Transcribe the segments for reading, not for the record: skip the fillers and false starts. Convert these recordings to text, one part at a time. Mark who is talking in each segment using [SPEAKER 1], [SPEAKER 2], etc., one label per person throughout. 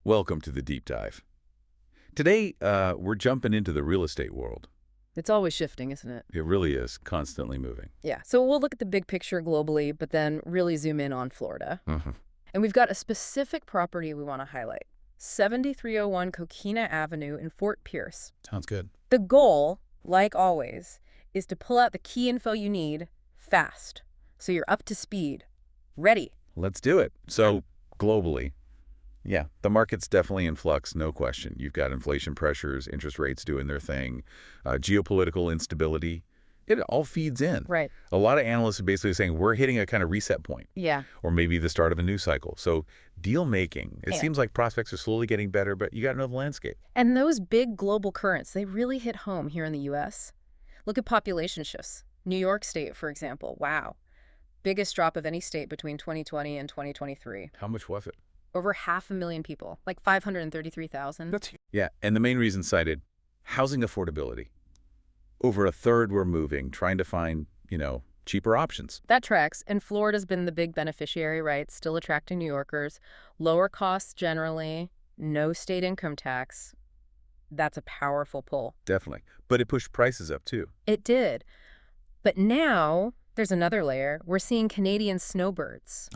[SPEAKER 1] Welcome to the Deep Dive. Today, we're jumping into the real estate world.
[SPEAKER 2] It's always shifting, isn't it?
[SPEAKER 1] It really is constantly moving.
[SPEAKER 2] Yeah. So we'll look at the big picture globally, but then really zoom in on Florida.
[SPEAKER 1] Mhm.
[SPEAKER 2] And we've got a specific property we want to highlight. 7301 Coquina Avenue in Fort Pierce.
[SPEAKER 1] Sounds good.
[SPEAKER 2] The goal, like always, is to pull out the key info you need fast. So you're up to speed. Ready.
[SPEAKER 1] Let's do it. So, globally, yeah, the market's definitely in flux, no question. You've got inflation pressures, interest rates doing their thing, geopolitical instability. It all feeds in.
[SPEAKER 2] Right.
[SPEAKER 1] A lot of analysts are basically saying we're hitting a kind of reset point.
[SPEAKER 2] Yeah.
[SPEAKER 1] Or maybe the start of a new cycle. So deal making, it seems like prospects are slowly getting better, but you got to know the landscape.
[SPEAKER 2] And those big global currents, they really hit home here in the U.S. Look at population shifts. New York State, for example. Wow. Biggest drop of any state between 2020 and 2023.
[SPEAKER 1] How much was it?
[SPEAKER 2] Over 500,000 people, like 533,000.
[SPEAKER 1] Yeah, and the main reason cited, housing affordability. Over a third were moving, trying to find, cheaper options.
[SPEAKER 2] That tracks, and Florida's been the big beneficiary, right? Still attracting New Yorkers. Lower costs generally, no state income tax. That's a powerful pull.
[SPEAKER 1] Definitely. But it pushed prices up, too.
[SPEAKER 2] It did. But now there's another layer. We're seeing Canadian snowbirds.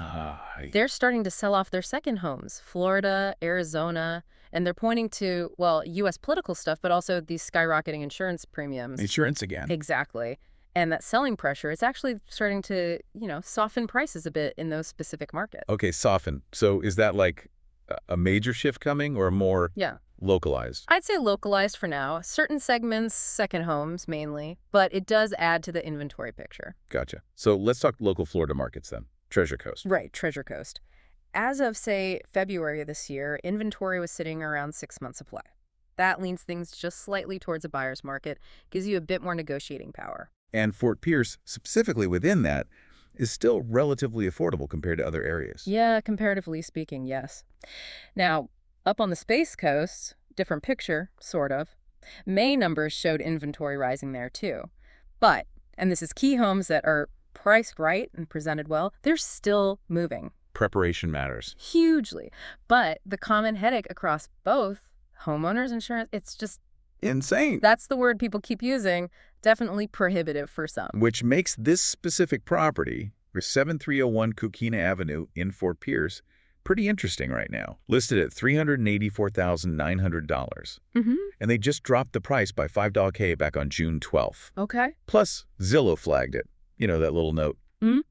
[SPEAKER 2] They're starting to sell off their second homes, Florida, Arizona, and they're pointing to, well, U.S. political stuff, but also these skyrocketing insurance premiums.
[SPEAKER 1] Insurance again.
[SPEAKER 2] Exactly. And that selling pressure is actually starting to, soften prices a bit in those specific markets.
[SPEAKER 1] Okay, soften. So is that like a major shift coming or more localized?
[SPEAKER 2] I'd say localized for now. Certain segments, second homes mainly, but it does add to the inventory picture.
[SPEAKER 1] Gotcha. So let's talk local Florida markets then. Treasure Coast.
[SPEAKER 2] Right, Treasure Coast. As of, say, February of this year, inventory was sitting around 6 months supply. That leans things just slightly towards a buyer's market, gives you a bit more negotiating power.
[SPEAKER 1] And Fort Pierce, specifically within that, is still relatively affordable compared to other areas.
[SPEAKER 2] Yeah, comparatively speaking, yes. Now, up on the Space Coast, different picture, sort of. May numbers showed inventory rising there too. But, and this is key homes that are priced right and presented well, they're still moving.
[SPEAKER 1] Preparation matters.
[SPEAKER 2] Hugely. But the common headache across both, homeowners insurance, it's just
[SPEAKER 1] insane.
[SPEAKER 2] That's the word people keep using. Definitely prohibitive for some.
[SPEAKER 1] Which makes this specific property, 7301 Coquina Avenue in Fort Pierce, pretty interesting right now. Listed at $384,900. And they just dropped the price by $5K back on June 12th.
[SPEAKER 2] Okay.
[SPEAKER 1] Plus, Zillow flagged it. That little note.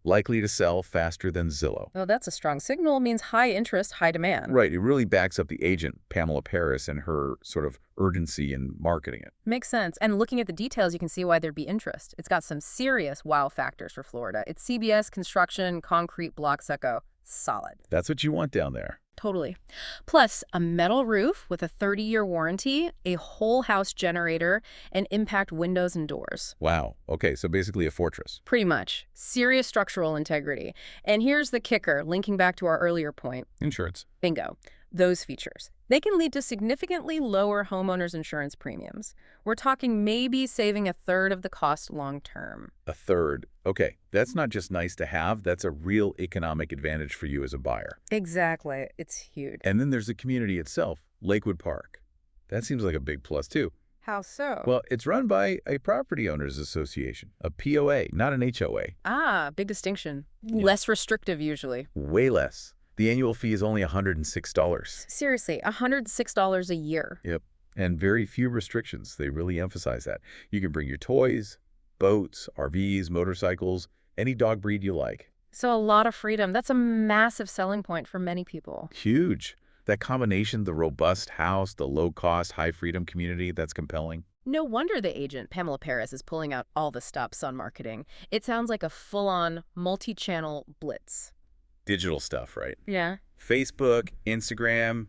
[SPEAKER 1] Likely to sell faster than Zillow.
[SPEAKER 2] Oh, that's a strong signal. Means high interest, high demand.
[SPEAKER 1] Right. It really backs up the agent, Pamela Parris, and her sort of urgency in marketing it.
[SPEAKER 2] Makes sense. And looking at the details, you can see why there'd be interest. It's got some serious wow factors for Florida. It's CBS Construction, concrete block stucco. Solid.
[SPEAKER 1] That's what you want down there.
[SPEAKER 2] Totally. Plus, a metal roof with a 30-year warranty, a whole house generator, and impact windows and doors.
[SPEAKER 1] Wow. Okay, so basically a fortress.
[SPEAKER 2] Pretty much. Serious structural integrity. And here's the kicker, linking back to our earlier point.
[SPEAKER 1] Insurance.
[SPEAKER 2] Bingo. Those features. They can lead to significantly lower homeowners insurance premiums. We're talking maybe saving a third of the cost long term.
[SPEAKER 1] A third. Okay, that's not just nice to have, that's a real economic advantage for you as a buyer.
[SPEAKER 2] Exactly. It's huge.
[SPEAKER 1] And then there's the community itself, Lakewood Park. That seems like a big plus too.
[SPEAKER 2] How so?
[SPEAKER 1] Well, it's run by a property owners association, a POA, not an HOA.
[SPEAKER 2] Ah, big distinction. Less restrictive usually.
[SPEAKER 1] Way less. The annual fee is only $106.
[SPEAKER 2] Seriously, $106 a year.
[SPEAKER 1] Yep. And very few restrictions. They really emphasize that. You can bring your toys, boats, RVs, motorcycles, any dog breed you like.
[SPEAKER 2] So a lot of freedom. That's a massive selling point for many people.
[SPEAKER 1] Huge. That combination, the robust house, the low-cost, high-freedom community, that's compelling.
[SPEAKER 2] No wonder the agent, Pamela Parris, is pulling out all the stops on marketing. It sounds like a full-on, multi-channel blitz.
[SPEAKER 1] Digital stuff, right?
[SPEAKER 2] Yeah.
[SPEAKER 1] Facebook, Instagram,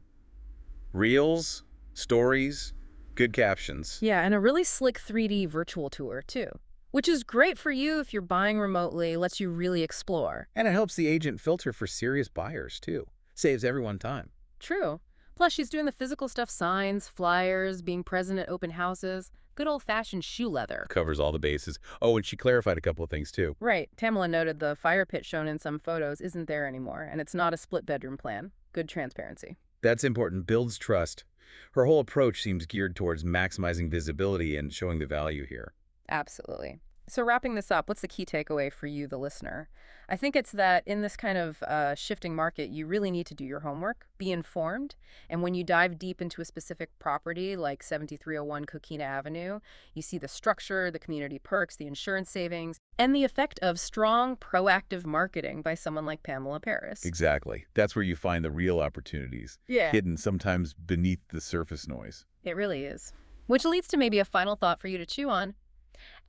[SPEAKER 1] Reels, Stories, good captions.
[SPEAKER 2] Yeah, and a really slick 3D virtual tour, too. Which is great for you if you're buying remotely, lets you really explore.
[SPEAKER 1] And it helps the agent filter for serious buyers, too. Saves everyone time.
[SPEAKER 2] True. Plus, she's doing the physical stuff, signs, flyers, being present at open houses. Good old-fashioned shoe leather.
[SPEAKER 1] Covers all the bases. Oh, and she clarified a couple of things, too.
[SPEAKER 2] Right. Pamela noted the fire pit shown in some photos isn't there anymore, and it's not a split-bedroom plan. Good transparency.
[SPEAKER 1] That's important. Builds trust. Her whole approach seems geared towards maximizing visibility and showing the value here.
[SPEAKER 2] Absolutely. So wrapping this up, what's the key takeaway for you, the listener? I think it's that in this kind of shifting market, you really need to do your homework, be informed, and when you dive deep into a specific property like 7301 Coquina Avenue, you see the structure, the community perks, the insurance savings, and the effect of strong, proactive marketing by someone like Pamela Parris.
[SPEAKER 1] Exactly. That's where you find the real opportunities,
[SPEAKER 2] Yeah.
[SPEAKER 1] hidden sometimes beneath the surface noise.
[SPEAKER 2] It really is. Which leads to maybe a final thought for you to chew on.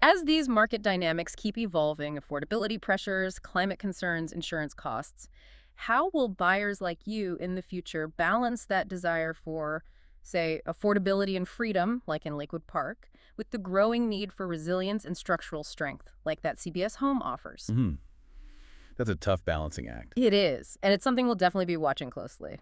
[SPEAKER 2] As these market dynamics keep evolving, affordability pressures, climate concerns, insurance costs, how will buyers like you in the future balance that desire for, say, affordability and freedom, like in Lakewood Park, with the growing need for resilience and structural strength, like that CBS home offers?
[SPEAKER 1] That's a tough balancing act.
[SPEAKER 2] It is, and it's something we'll definitely be watching closely.